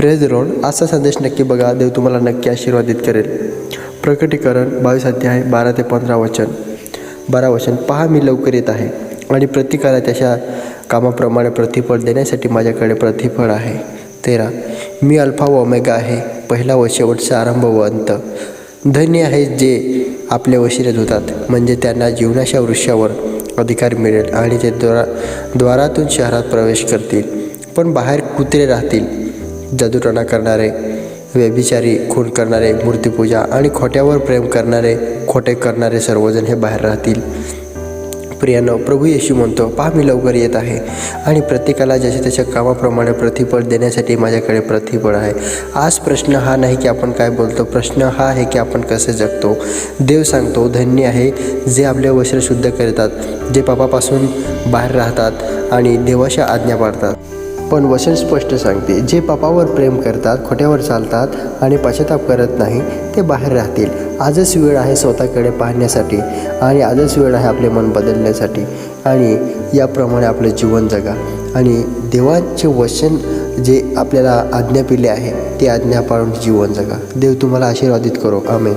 Praise the Lord. आजचा संदेश नक्की बघा. देव तुम्हाला नक्की आशीर्वादित करेल. प्रकटीकरण 22 अध्याय 12 ते 15 वचन. 12 वचन. पहा, मी लवकर येत आहे आणि प्रत्येकाला त्याच्या कामाप्रमाणे प्रतिफळ देण्यासाठी माझ्याकडे प्रतिफळ आहे. 13. मी अल्फा व ओमेगा आहे, पहिला व शेवटचा आरंभ व अंत. धन्य आहे जे आपल्या वशिलेत होतात, म्हणजे त्यांना जीवनाच्या वृक्षावर अधिकार मिळेल आणि ते द्वारातून शहरात प्रवेश करतील. पण बाहेर कुत्रे राहतील. जादूटोणा करणारे, व्यभिचारी, खून करणारे, मूर्तिपूजा आणि खोट्यावर प्रेम करणारे, खोटे करणारे सर्वजण हे बाहेर राहतील. प्रियानो, प्रभू येशू म्हणतो, पहा, मी लवकर येत आहे आणि प्रत्येकाला ज्याच्या त्याच्या कामाप्रमाणे प्रतिफळ देण्यासाठी माझ्याकडे प्रतिफळ आहे. आज प्रश्न हा नाही की आपण काय बोलतो, प्रश्न हा आहे की आपण कसे जगतो. देव सांगतो, धन्य आहे जे आपले वस्त्र शुद्ध करतात, जे पापापासून बाहेर राहतात आणि देवाच्या आज्ञा पाळतात. पण वचन स्पष्ट सांगते, जे पापावर प्रेम करतात, खोट्यावर चालतात आणि पश्चाताप करत नाही, ते बाहेर राहतील. आजच वेळ आहे स्वतःकडे पाहण्यासाठी आणि आजच वेळ आहे आपले मन बदलण्यासाठी आणि याप्रमाणे आपलं जीवन जगा आणि देवाचे वचन जे आपल्याला आज्ञा दिले आहे ते आज्ञा पाळून जीवन जगा. देव तुम्हाला आशीर्वादित करो. आमेन.